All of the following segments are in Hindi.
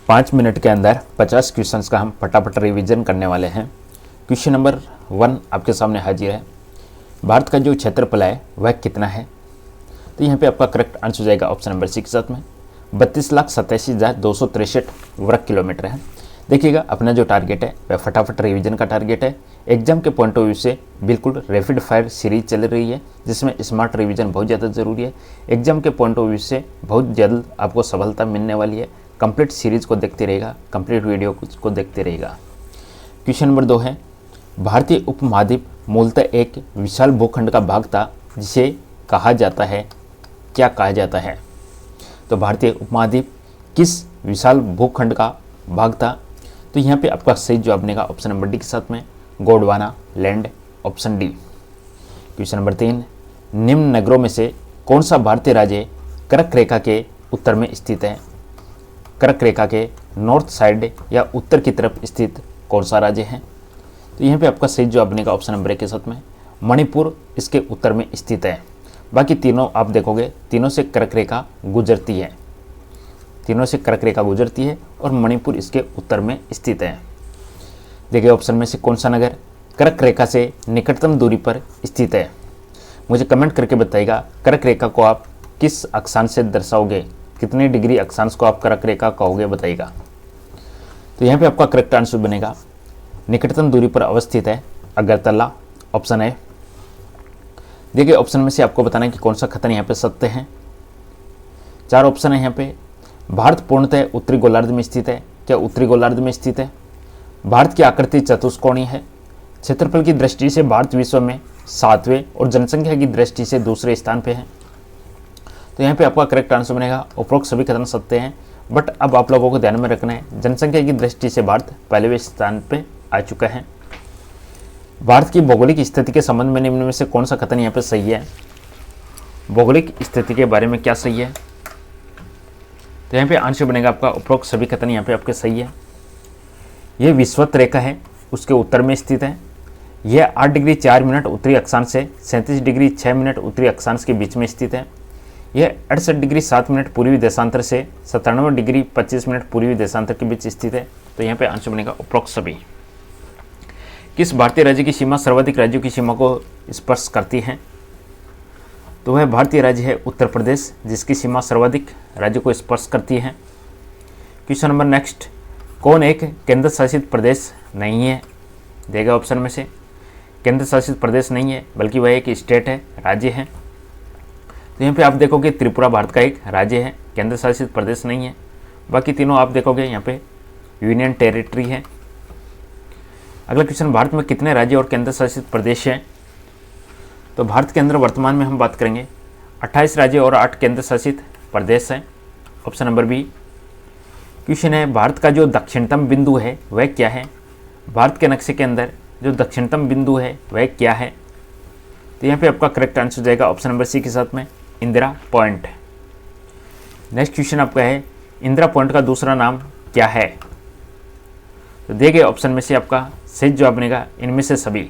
5 मिनट के अंदर 50 क्वेश्चंस का हम फटाफट रिवीजन करने वाले हैं। क्वेश्चन नंबर 1 आपके सामने हाजिर है। भारत का जो क्षेत्रफल है वह कितना है? तो यहाँ पे आपका करेक्ट आंसर हो जाएगा ऑप्शन नंबर सी के साथ में 32,87,263 वर्ग किलोमीटर है। देखिएगा, अपना जो टारगेट है वह फटाफट रिवीजन का टारगेट है। एग्जाम के पॉइंट ऑफ व्यू से बिल्कुल रैपिड फायर सीरीज चल रही है, जिसमें स्मार्ट रिवीजन बहुत ज़्यादा ज़रूरी है। एग्जाम के पॉइंट ऑफ व्यू से बहुत जल्द आपको सफलता मिलने वाली है। कंप्लीट सीरीज को देखते रहेगा, कंप्लीट वीडियो को देखते रहेगा। क्वेश्चन नंबर 2 है, भारतीय उपमहाद्वीप मूलतः एक विशाल भूखंड का भाग था जिसे कहा जाता है, क्या कहा जाता है? तो भारतीय उपमहाद्वीप किस विशाल भूखंड का भाग था? तो यहाँ पे आपका सही जवाब बनेगा ऑप्शन नंबर डी के साथ में Gondwana land, option D. Question number 3, निम्न नगरों में से कौन सा भारतीय राज्य कर्क रेखा के उत्तर में स्थित है? कर्क रेखा के नॉर्थ साइड या उत्तर की तरफ स्थित कौन सा राज्य है? तो यहाँ पे आपका सही जवाब बनेगा ऑप्शन नंबर ए के साथ में मणिपुर इसके उत्तर में स्थित है। बाकी तीनों आप देखोगे, तीनों से कर्क रेखा गुजरती है, तीनों से कर्क रेखा गुजरती है और मणिपुर इसके उत्तर में स्थित है। देखिए, ऑप्शन में से कौन सा नगर कर्क रेखा से निकटतम दूरी पर स्थित है? मुझे कमेंट करके बताइएगा, कर्क रेखा को आप किस अक्षांश से दर्शाओगे, कितने डिग्री अक्षांश को आप कर्क रेखा कहोगे, बताइएगा। तो यहाँ पे आपका करेक्ट आंसर बनेगा निकटतम दूरी पर अवस्थित है अगरतला, ऑप्शन है। देखिए, ऑप्शन में से आपको बताना है कि कौन सा कथन यहाँ पे सत्य है। 4 ऑप्शन है यहाँ पे। भारत पूर्णतः उत्तरी गोलार्ध में स्थित है, क्या उत्तरी गोलार्ध में स्थित है? भारत की आकृति चतुष्कोणीय है। क्षेत्रफल की दृष्टि से भारत विश्व में 7वें और जनसंख्या की दृष्टि से दूसरे स्थान पे है। तो यहाँ पे आपका करेक्ट आंसर बनेगा उपरोक्त सभी कथन सत्य हैं, बट अब आप लोगों को ध्यान में रखना है जनसंख्या की दृष्टि से भारत पहले स्थान पे आ चुका है। भारत की भौगोलिक स्थिति के संबंध में निम्न में से कौन सा कथन यहाँ पे सही है? भौगोलिक स्थिति के बारे में क्या सही है? तो यहाँ पे आंसर बनेगा आपका उपरोक्त सभी कथन यहाँ पे आपके सही है। यह विषुवत रेखा है, उसके उत्तर में स्थित है। यह 8 डिग्री 4 मिनट उत्तरी अक्षांश से 37 डिग्री 6 मिनट उत्तरी अक्षांश के बीच में स्थित है। यह 68 डिग्री 7 मिनट पूर्वी देशांतर से 97 डिग्री 25 मिनट पूर्वी देशांतर के बीच स्थित है। तो यहाँ पे आंसर बनेगा उपरोक्त सभी। किस भारतीय राज्य की सीमा सर्वाधिक राज्यों की सीमा को स्पर्श करती है? तो वह भारतीय राज्य है उत्तर प्रदेश, जिसकी सीमा सर्वाधिक राज्यों को स्पर्श करती है। क्वेश्चन नंबर नेक्स्ट, कौन एक केंद्र शासित प्रदेश नहीं है? देगा ऑप्शन में से केंद्र शासित प्रदेश नहीं है, बल्कि वह एक स्टेट है, राज्य है। तो यहाँ पे आप देखोगे त्रिपुरा भारत का एक राज्य है, केंद्र शासित प्रदेश नहीं है। बाकी तीनों आप देखोगे यहाँ पे यूनियन टेरिटरी है। अगला क्वेश्चन, भारत में कितने राज्य और केंद्र शासित प्रदेश हैं? तो भारत के अंदर वर्तमान में हम बात करेंगे 28 राज्य और 8 केंद्र शासित प्रदेश हैं, ऑप्शन नंबर बी। क्वेश्चन है, भारत का जो दक्षिणतम बिंदु है वह क्या है? भारत के नक्शे के अंदर जो दक्षिणतम बिंदु है वह क्या है? तो यहाँ पे आपका करेक्ट आंसर हो जाएगा ऑप्शन नंबर सी के साथ में इंदिरा पॉइंट। नेक्स्ट क्वेश्चन आपका है, इंदिरा पॉइंट का दूसरा नाम क्या है? तो दिए गए ऑप्शन में से आपका सही जवाब बनेगा इनमें से सभी।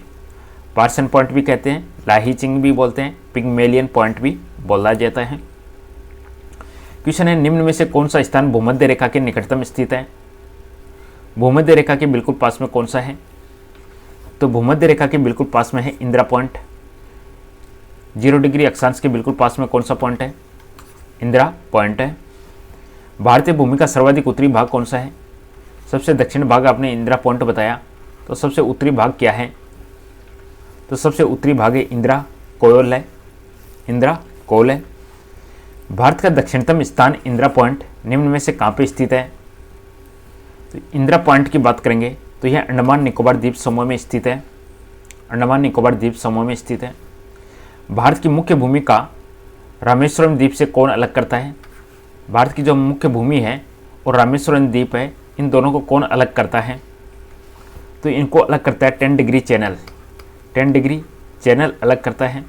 पार्सन पॉइंट भी कहते हैं, लाहीचिंग भी बोलते हैं, पिग्मेलियन पॉइंट भी बोला जाता है। क्वेश्चन है, निम्न में से कौन सा स्थान भूमध्य रेखा के निकटतम स्थित है? भूमध्य रेखा के बिल्कुल पास में कौन सा है? तो भूमध्य रेखा के बिल्कुल पास में है इंदिरा पॉइंट। 0 डिग्री अक्षांश के बिल्कुल पास में कौन सा पॉइंट है? इंदिरा पॉइंट है। भारतीय भूमि का सर्वाधिक उत्तरी भाग कौन सा है? सबसे दक्षिण भाग आपने इंदिरा पॉइंट बताया, तो सबसे उत्तरी भाग क्या है? तो सबसे उत्तरी भाग है इंदिरा कोयल है, इंदिरा कोयल है। भारत का दक्षिणतम स्थान इंदिरा पॉइंट निम्न में से कहाँ पे स्थित है? तो इंदिरा पॉइंट की बात करेंगे तो यह अंडमान निकोबार द्वीप समूह में स्थित है, अंडमान निकोबार द्वीप समूह में स्थित है। भारत की मुख्य भूमि का रामेश्वरम द्वीप से कौन अलग करता है? भारत की जो मुख्य भूमि है और रामेश्वरम द्वीप है, इन दोनों को कौन अलग करता है? तो इनको अलग करता है 10 डिग्री चैनल, 10 डिग्री चैनल अलग करता है,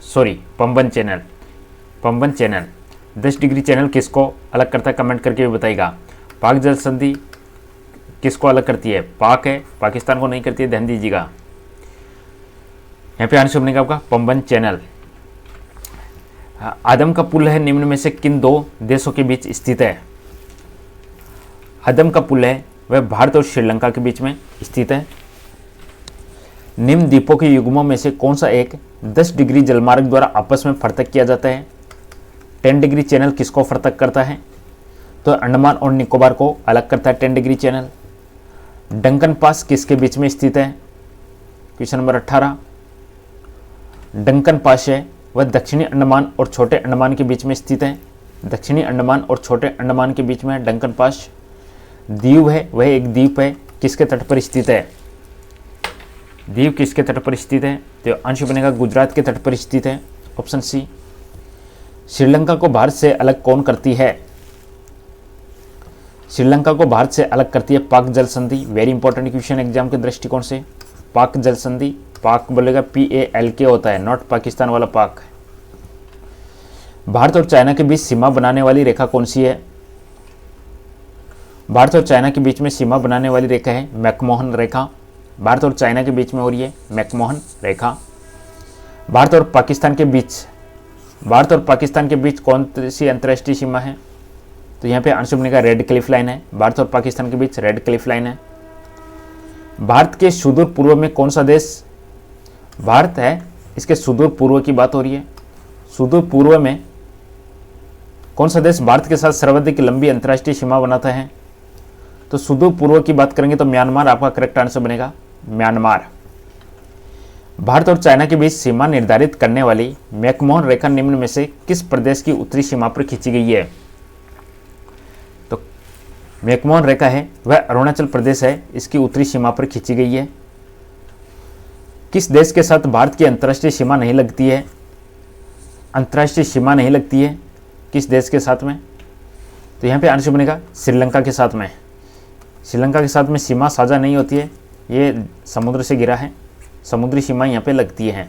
sorry Pamban channel, Pamban channel. 10 degree channel किसको अलग करता है, कमेंट करके भी बताइएगा। पाक जल संधि किसको अलग करती है? पाक है, पाकिस्तान को नहीं करती है, ध्यान दीजिएगा। यहाँ पे आंसर बनेगा आपका पंबन चैनल। आदम का पुल है निम्न में से किन 2 देशों के बीच स्थित है? हदम का पुल है वह भारत और श्रीलंका के बीच में स्थित है। निम्न द्वीपों के युग्मों में से कौन सा एक 10 डिग्री जलमार्ग द्वारा आपस में फर्तक किया जाता है? 10 डिग्री चैनल किसको फर्तक करता है? तो अंडमान और निकोबार को अलग करता है 10 डिग्री चैनल। डंकन पास किसके बीच में स्थित है? Question number 18। डंकन पास है वह दक्षिणी अंडमान और छोटे अंडमान के बीच में स्थित है। दक्षिणी अंडमान और छोटे अंडमान के बीच में डंकन पास। दीव है वह एक द्वीप है, किसके तट पर स्थित है? दीव किसके तट पर स्थित है? तो आंसर बनेगा गुजरात के तट पर स्थित है, ऑप्शन सी। श्रीलंका को भारत से अलग कौन करती है? श्रीलंका को भारत से अलग करती है पाक जल संधि। वेरी इंपॉर्टेंट क्वेश्चन एग्जाम के दृष्टिकोण से। पाक जल संधि, पाक बोलेगा PALK होता है, नॉट पाकिस्तान वाला पाक। भारत और चाइना के बीच सीमा बनाने वाली रेखा कौन सी है? भारत और चाइना के बीच में सीमा बनाने वाली रेखा है मैकमोहन रेखा। भारत और चाइना के बीच में हो रही है मैकमोहन रेखा। भारत और पाकिस्तान के बीच कौन सी अंतर्राष्ट्रीय सीमा है? तो यहाँ पे आंसर बनेगा रेड क्लिफ लाइन है। भारत और पाकिस्तान के बीच रेड क्लिफ लाइन है। भारत के सुदूर पूर्व में कौन सा देश? भारत है, इसके सुदूर पूर्व की बात हो रही है। सुदूर पूर्व में कौन सा देश भारत के साथ सर्वाधिक लंबी अंतर्राष्ट्रीय सीमा बनाता है? तो सुदूर पूर्व की बात करेंगे तो म्यांमार आपका करेक्ट आंसर बनेगा, म्यांमार। भारत और चाइना के बीच सीमा निर्धारित करने वाली मैकमोहन रेखा निम्न में से किस प्रदेश की उत्तरी सीमा पर खींची गई है? तो मैकमोहन रेखा है वह अरुणाचल प्रदेश है, इसकी उत्तरी सीमा पर खींची गई है। किस देश के साथ भारत की अंतर्राष्ट्रीय सीमा नहीं लगती है? अंतर्राष्ट्रीय सीमा नहीं लगती है किस देश के साथ में? तो यहाँ पे आंसर बनेगा श्रीलंका के साथ में। श्रीलंका के साथ में सीमा साझा नहीं होती है, ये समुद्र से घिरा है, समुद्री सीमा यहाँ पे लगती है।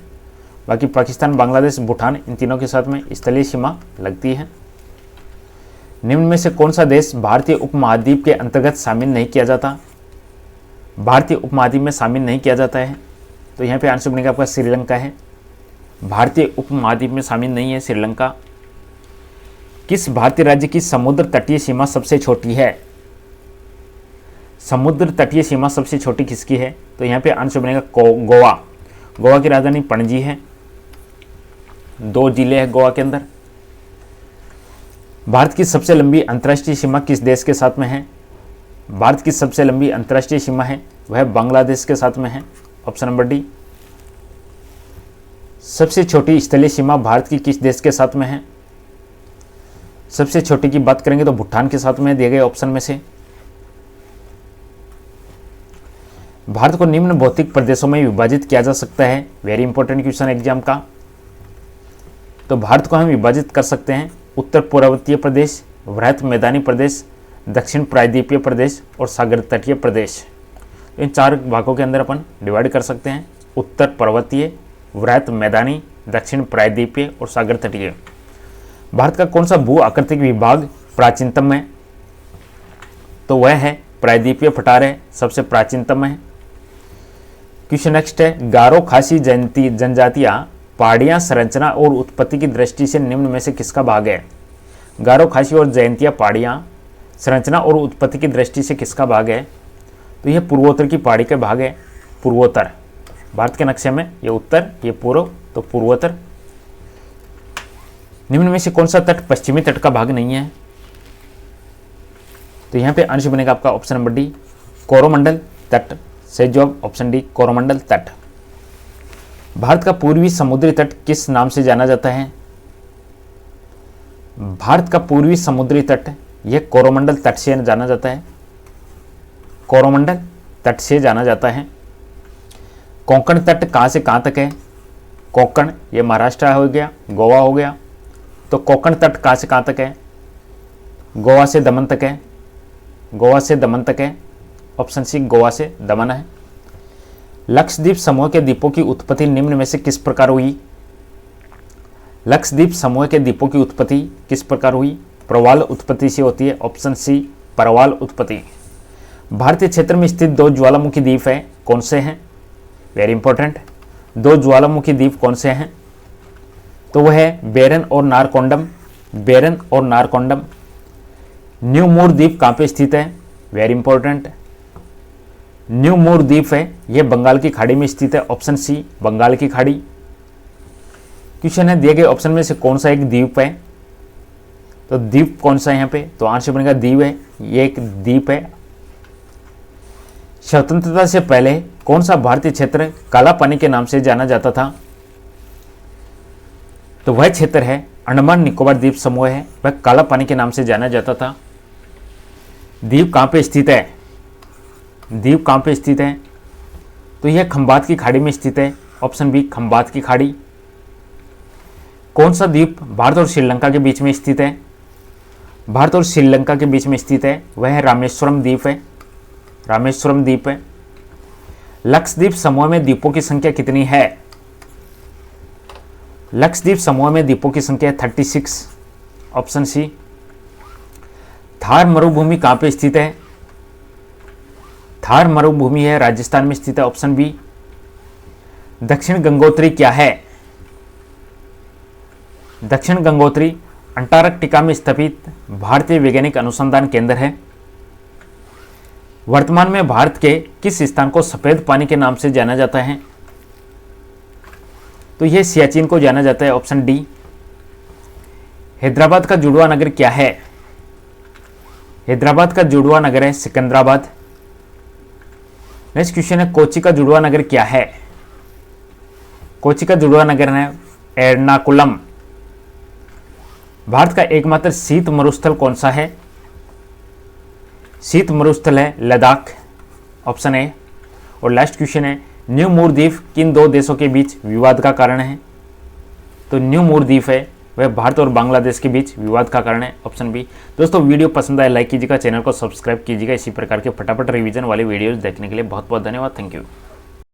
बाकी पाकिस्तान, बांग्लादेश, भूटान इन तीनों के साथ में स्थलीय सीमा लगती है। निम्न में से कौन सा देश भारतीय उपमहाद्वीप के अंतर्गत शामिल नहीं किया जाता? भारतीय उपमहाद्वीप में शामिल नहीं किया जाता है, तो यहाँ पे आंसर बनेगा आपका श्रीलंका है। भारतीय उपमहाद्वीप में शामिल नहीं है श्रीलंका। किस भारतीय राज्य की समुद्र तटीय सीमा सबसे छोटी है? समुद्र तटीय सीमा सबसे छोटी किसकी है? तो यहाँ पे आंसर बनेगा गोवा। गोवा की राजधानी पणजी है। 2 जिले हैं गोवा के अंदर। भारत की सबसे लंबी अंतर्राष्ट्रीय सीमा किस देश के साथ में है? भारत की सबसे लंबी अंतर्राष्ट्रीय सीमा है वह बांग्लादेश के साथ में है, ऑप्शन नंबर डी। सबसे छोटी स्थलीय सीमा भारत की किस देश के साथ में है? सबसे छोटी की बात करेंगे तो भूटान के साथ में दिए गए ऑप्शन में से। भारत को निम्न भौतिक प्रदेशों में विभाजित किया जा सकता है। वेरी इंपॉर्टेंट क्वेश्चन एग्जाम का। तो भारत को हम विभाजित कर सकते हैं उत्तर पूर्वोत्तीय प्रदेश, वृहत मैदानी प्रदेश, दक्षिण प्रायद्वीपीय प्रदेश और सागर तटीय प्रदेश। इन 4 भागों के अंदर अपन डिवाइड कर सकते हैं, उत्तर पर्वतीय, वृहत मैदानी, दक्षिण प्रायद्वीपीय और सागर तटीय। भारत का कौन सा भू आकृतिक विभाग प्राचीनतम है? तो वह है प्रायद्वीपीय पठार है, सबसे प्राचीनतम है। क्वेश्चन नेक्स्ट है, गारो खासी जनजातियां पहाड़ियां संरचना और उत्पत्ति की दृष्टि से निम्न में से किसका भाग है? गारो खासी और जयंतिया पहाड़ियां संरचना और उत्पत्ति की दृष्टि से किसका भाग है? तो यह पूर्वोत्तर की पहाड़ी का भाग है, पूर्वोत्तर। भारत के नक्शे में ये उत्तर, ये पूर्व, तो पूर्वोत्तर। निम्न में से कौन सा तट पश्चिमी तट का भाग नहीं है? तो यहाँ पे आंसर बनेगा आपका ऑप्शन नंबर डी, कोरोमंडल तट। सही जवाब ऑप्शन डी, कोरोमंडल तट। भारत का पूर्वी समुद्री तट किस नाम से जाना जाता है? भारत का पूर्वी समुद्री तट यह कोरोमंडल तट से जाना जाता है, कोरोमंडल तट से जाना जाता है। कोंकण तट कहाँ से कहाँ तक है? कोंकण ये महाराष्ट्र हो गया, गोवा हो गया, तो कोंकण तट कहाँ से कहाँ तक है? गोवा से दमन तक है, गोवा से दमन तक है, ऑप्शन सी गोवा से दमन है। लक्षद्वीप समूह के द्वीपों की उत्पत्ति निम्न में से किस प्रकार हुई? लक्षद्वीप समूह के द्वीपों की उत्पत्ति किस प्रकार हुई? प्रवाल उत्पत्ति से होती है, ऑप्शन सी परवाल उत्पत्ति। भारतीय क्षेत्र में स्थित 2 ज्वालामुखी द्वीप है, कौन से हैं? वेरी इंपॉर्टेंट, 2 ज्वालामुखी द्वीप कौन से हैं? तो वह है बेरन और नारकोंडम, बेरन और नारकोंडम। न्यू मूर द्वीप कहाँ पे स्थित है? Very important. न्यू मूर द्वीप है, यह बंगाल की खाड़ी में स्थित है, ऑप्शन सी बंगाल की खाड़ी। क्वेश्चन है दिए गए ऑप्शन में से कौन सा एक द्वीप है, तो द्वीप कौन सा है यहाँ पे, तो आंसर बनेगा द्वीप है, ये एक द्वीप है। स्वतंत्रता से पहले कौन सा भारतीय क्षेत्र काला पानी के नाम से जाना जाता था, तो वह क्षेत्र है अंडमान निकोबार द्वीप समूह है, वह काला पानी के नाम से जाना जाता था। द्वीप कहाँ पे स्थित है, द्वीप कहाँ पे स्थित है, तो यह खंबात की खाड़ी में स्थित है, ऑप्शन बी खंबात की खाड़ी। कौन सा द्वीप भारत और श्रीलंका के बीच में स्थित है, भारत और श्रीलंका के बीच में स्थित है, वह है रामेश्वरम द्वीप है, रामेश्वरम द्वीप है। लक्षद्वीप समूह में द्वीपों की संख्या कितनी है, लक्षद्वीप समूह में द्वीपों की संख्या 36, ऑप्शन सी। थार मरुभूमि कहाँ पे स्थित है, थार मरुभूमि है राजस्थान में स्थित है, ऑप्शन बी। दक्षिण गंगोत्री क्या है, दक्षिण गंगोत्री अंटार्कटिका में स्थित भारतीय वैज्ञानिक अनुसंधान केंद्र है। वर्तमान में भारत के किस स्थान को सफेद पानी के नाम से जाना जाता है, तो यह सियाचिन को जाना जाता है, ऑप्शन डी। हैदराबाद का जुड़वा नगर क्या है, हैदराबाद का जुड़वा नगर है सिकंदराबाद। नेक्स्ट क्वेश्चन है कोच्चि का जुड़वा नगर क्या है, कोच्चि का जुड़वा नगर है एर्नाकुलम। भारत का एकमात्र शीत मरुस्थल कौन सा है, शीत मरुस्थल है लद्दाख, ऑप्शन ए। और लास्ट क्वेश्चन है न्यू मूर द्वीप किन दो देशों के बीच विवाद का कारण है, तो न्यू मूर द्वीप है वह भारत और बांग्लादेश के बीच विवाद का कारण है, ऑप्शन बी। दोस्तों वीडियो पसंद आए लाइक कीजिएगा, चैनल को सब्सक्राइब कीजिएगा। इसी प्रकार के फटाफट रिवीजन वाले वीडियोस देखने के लिए बहुत बहुत धन्यवाद, थैंक यू।